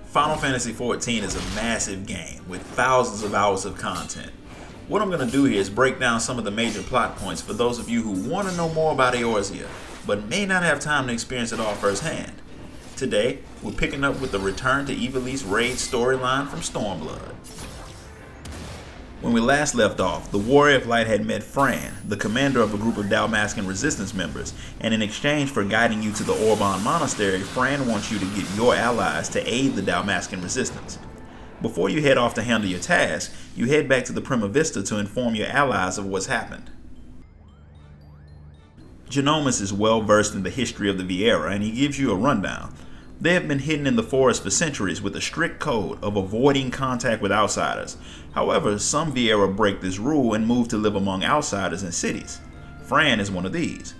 Final Fantasy XIV is a massive game with thousands of hours of content. What I'm going to do here is break down some of the major plot points for those of you who want to know more about Eorzea, but may not have time to experience it all firsthand. Today, we're picking up with the return to Ivalice raid storyline from Stormblood. When we last left off, the Warrior of Light had met Fran, the commander of a group of Dalmascan resistance members, and in exchange for guiding you to the Orban Monastery, Fran wants you to get your allies to aid the Dalmascan resistance. Before you head off to handle your task, you head back to the Prima Vista to inform your allies of what's happened. Genomus is well versed in the history of the Viera, and he gives you a rundown. They have been hidden in the forest for centuries with a strict code of avoiding contact with outsiders. However, some Viera break this rule and move to live among outsiders in cities. Fran is one of these.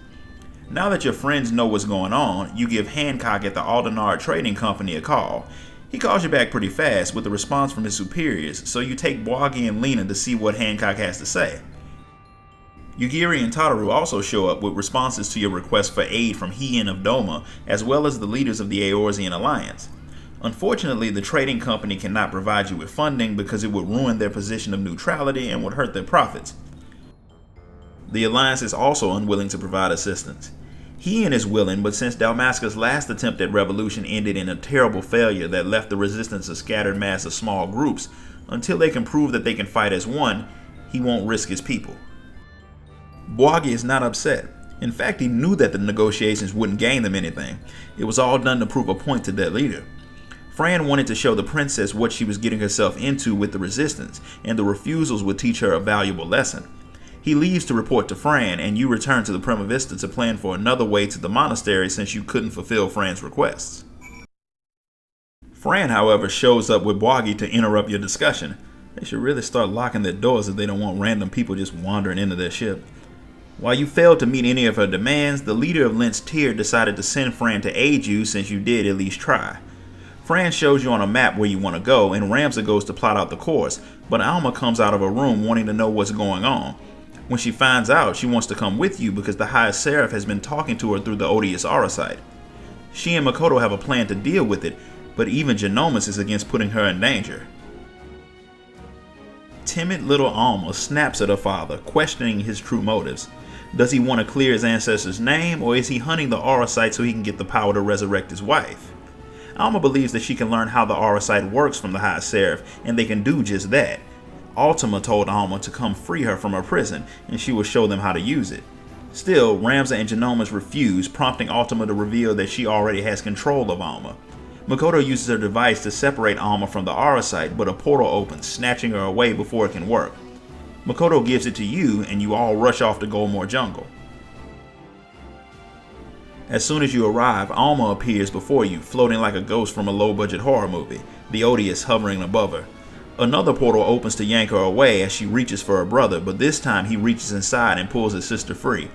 Now that your friends know what's going on, you give Hancock at the Aldenard Trading Company a call. He calls you back pretty fast with a response from his superiors, so you take Bwagi and Lena to see what Hancock has to say. Yugiri and Tataru also show up with responses to your request for aid from Hien of Doma, as well as the leaders of the Eorzean Alliance. Unfortunately, the trading company cannot provide you with funding because it would ruin their position of neutrality and would hurt their profits. The Alliance is also unwilling to provide assistance. Hien is willing, but since Dalmasca's last attempt at revolution ended in a terrible failure that left the resistance a scattered mass of small groups, until they can prove that they can fight as one, he won't risk his people. Bwagi is not upset. In fact, he knew that the negotiations wouldn't gain them anything. It was all done to prove a point to their leader. Fran wanted to show the princess what she was getting herself into with the resistance, and the refusals would teach her a valuable lesson. He leaves to report to Fran, and you return to the Prima Vista to plan for another way to the monastery since you couldn't fulfill Fran's requests. Fran, however, shows up with Bwagi to interrupt your discussion. They should really start locking their doors if they don't want random people just wandering into their ship. While you failed to meet any of her demands, the leader of Lynch Tier decided to send Fran to aid you since you did at least try. Fran shows you on a map where you want to go, and Ramza goes to plot out the course, but Alma comes out of a room wanting to know what's going on. When she finds out, she wants to come with you because the High Seraph has been talking to her through the odious Auracite. She and Makoto have a plan to deal with it, but even Genomus is against putting her in danger. Timid little Alma snaps at her father, questioning his true motives. Does he want to clear his ancestor's name, or is he hunting the Auracite so he can get the power to resurrect his wife? Alma believes that she can learn how the Auracite works from the High Seraph, and they can do just that. Ultima told Alma to come free her from her prison, and she will show them how to use it. Still, Ramza and Genomus refuse, prompting Ultima to reveal that she already has control of Alma. Makoto uses her device to separate Alma from the Auracite, but a portal opens, snatching her away before it can work. Makoto gives it to you, and you all rush off to Goldmore Jungle. As soon as you arrive, Alma appears before you, floating like a ghost from a low-budget horror movie, the Odious hovering above her. Another portal opens to yank her away as she reaches for her brother, but this time he reaches inside and pulls his sister free.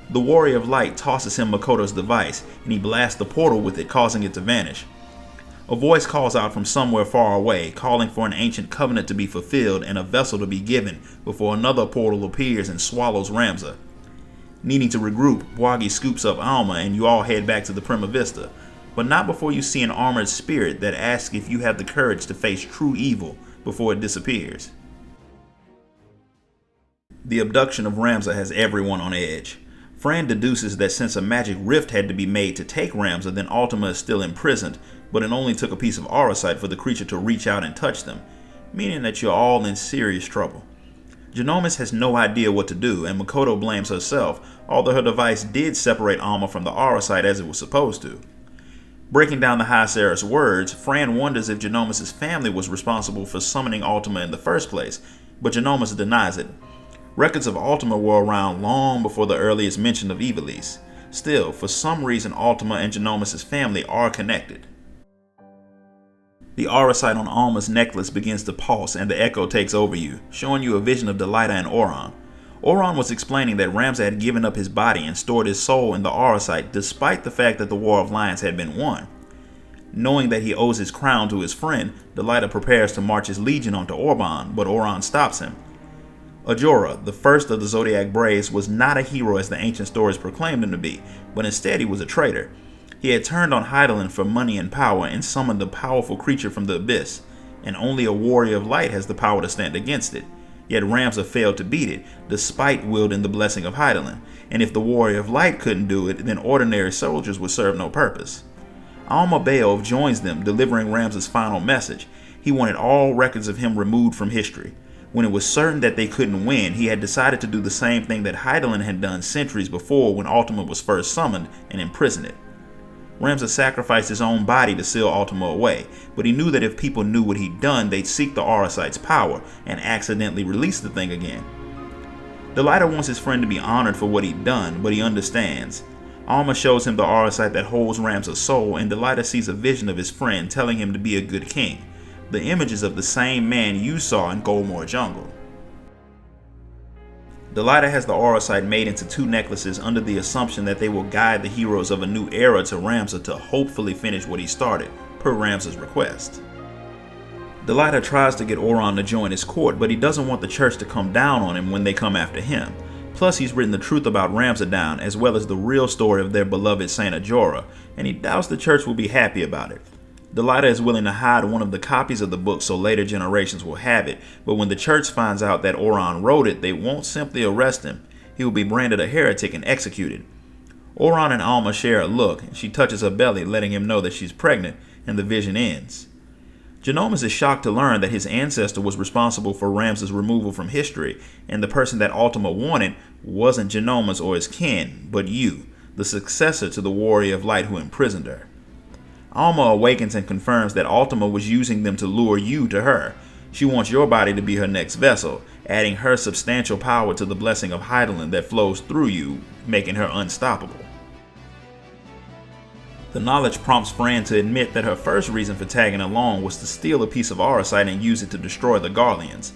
The Warrior of Light tosses him Makoto's device, and he blasts the portal with it, causing it to vanish. A voice calls out from somewhere far away, calling for an ancient covenant to be fulfilled and a vessel to be given before another portal appears and swallows Ramza. Needing to regroup, Bwagi scoops up Alma and you all head back to the Prima Vista, but not before you see an armored spirit that asks if you have the courage to face true evil before it disappears. The abduction of Ramza has everyone on edge. Fran deduces that since a magic rift had to be made to take Ramza, then Ultima is still imprisoned, but it only took a piece of Auracite for the creature to reach out and touch them, meaning that you're all in serious trouble. Genomus has no idea what to do, and Makoto blames herself, although her device did separate Alma from the Auracite as it was supposed to. Breaking down the High Seraph's words, Fran wonders if Genomus' family was responsible for summoning Ultima in the first place, but Genomus denies it. Records of Ultima were around long before the earliest mention of Ivalice. Still, for some reason Ultima and Genomus' family are connected. The Auracite on Alma's necklace begins to pulse and the echo takes over you, showing you a vision of Delita and Auron. Auron was explaining that Ramza had given up his body and stored his soul in the Auracite despite the fact that the War of Lions had been won. Knowing that he owes his crown to his friend, Delita prepares to march his legion onto Orban, but Auron stops him. Ajora, the first of the Zodiac Braves, was not a hero as the ancient stories proclaimed him to be, but instead he was a traitor. He had turned on Hydaelyn for money and power and summoned a powerful creature from the abyss, and only a warrior of light has the power to stand against it. Yet Ramza failed to beat it, despite wielding the blessing of Hydaelyn, and if the warrior of light couldn't do it, then ordinary soldiers would serve no purpose. Alma Beov joins them, delivering Ramza's final message. He wanted all records of him removed from history. When it was certain that they couldn't win, he had decided to do the same thing that Hydaelyn had done centuries before when Ultima was first summoned and imprison it. Ramza sacrificed his own body to seal Ultima away, but he knew that if people knew what he'd done, they'd seek the Auracite's power and accidentally release the thing again. Delilah wants his friend to be honored for what he'd done, but he understands. Alma shows him the Auracite that holds Ramza's soul, and Delilah sees a vision of his friend telling him to be a good king. The images of the same man you saw in Goldmoor Jungle. Delilah has the Auracite made into 2 necklaces under the assumption that they will guide the heroes of a new era to Ramza to hopefully finish what he started, per Ramza's request. Delilah tries to get Oron to join his court, but he doesn't want the church to come down on him when they come after him. Plus, he's written the truth about Ramza down, as well as the real story of their beloved Saint Ajora, and he doubts the church will be happy about it. Delilah is willing to hide one of the copies of the book so later generations will have it, but when the church finds out that Oron wrote it, they won't simply arrest him. He will be branded a heretic and executed. Oron and Alma share a look, and she touches her belly, letting him know that she's pregnant, and the vision ends. Genomas is shocked to learn that his ancestor was responsible for Ramza's removal from history, and the person that Ultima wanted wasn't Genomas or his kin, but you, the successor to the warrior of light who imprisoned her. Alma awakens and confirms that Ultima was using them to lure you to her. She wants your body to be her next vessel, adding her substantial power to the blessing of Hydaelyn that flows through you, making her unstoppable. The knowledge prompts Fran to admit that her first reason for tagging along was to steal a piece of Auracite and use it to destroy the Garleans.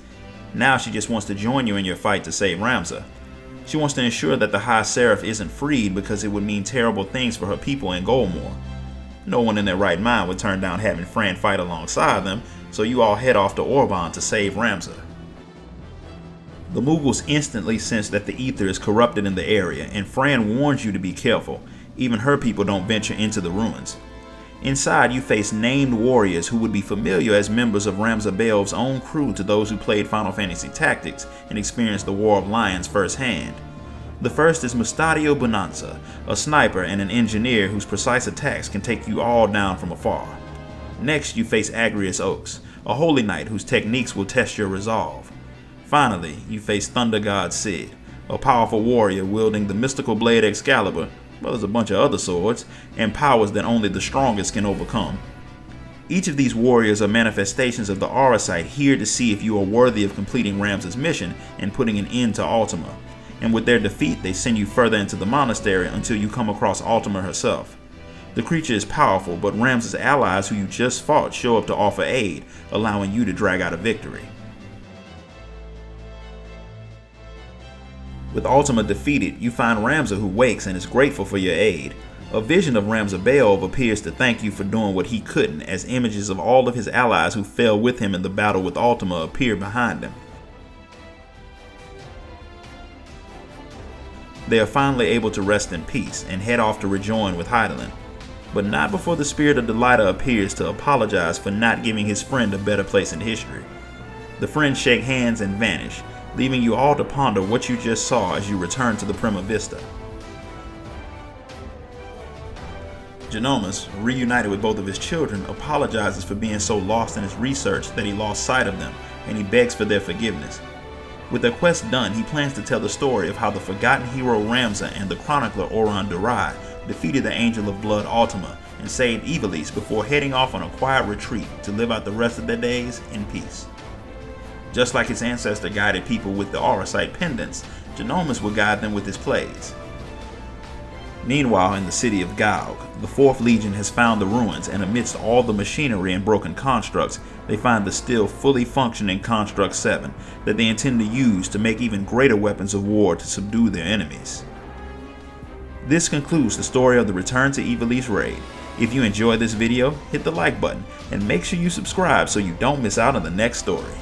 Now she just wants to join you in your fight to save Ramza. She wants to ensure that the High Seraph isn't freed because it would mean terrible things for her people in Goldmoor. No one in their right mind would turn down having Fran fight alongside them, so you all head off to Orban to save Ramza. The Mughals instantly sense that the ether is corrupted in the area, and Fran warns you to be careful. Even her people don't venture into the ruins. Inside, you face named warriors who would be familiar as members of Ramza Beov's own crew to those who played Final Fantasy Tactics and experienced the War of Lions firsthand. The first is Mustadio Bonanza, a sniper and an engineer whose precise attacks can take you all down from afar. Next, you face Agrius Oaks, a holy knight whose techniques will test your resolve. Finally, you face Thunder God Cid, a powerful warrior wielding the mystical blade Excalibur, well as a bunch of other swords, and powers that only the strongest can overcome. Each of these warriors are manifestations of the Auracite here to see if you are worthy of completing Ramza's mission and putting an end to Ultima. And with their defeat, they send you further into the monastery until you come across Ultima herself. The creature is powerful, but Ramza's allies who you just fought show up to offer aid, allowing you to drag out a victory. With Ultima defeated, you find Ramza who wakes and is grateful for your aid. A vision of Ramza Beov appears to thank you for doing what he couldn't, as images of all of his allies who fell with him in the battle with Ultima appear behind him. They are finally able to rest in peace and head off to rejoin with Hydaelyn, but not before the spirit of Delilah appears to apologize for not giving his friend a better place in history. The friends shake hands and vanish, leaving you all to ponder what you just saw as you return to the Prima Vista. Genomas, reunited with both of his children, apologizes for being so lost in his research that he lost sight of them, and he begs for their forgiveness. With their quest done, he plans to tell the story of how the forgotten hero Ramza and the chronicler Oron Durai defeated the Angel of Blood Ultima and saved Ivalice before heading off on a quiet retreat to live out the rest of their days in peace. Just like his ancestor guided people with the Auracite pendants, Genomas will guide them with his plays. Meanwhile, in the city of Gaug, the 4th Legion has found the ruins, and amidst all the machinery and broken constructs, they find the still fully functioning Construct 7 that they intend to use to make even greater weapons of war to subdue their enemies. This concludes the story of the Return to Ivalice raid. If you enjoyed this video, hit the like button and make sure you subscribe so you don't miss out on the next story.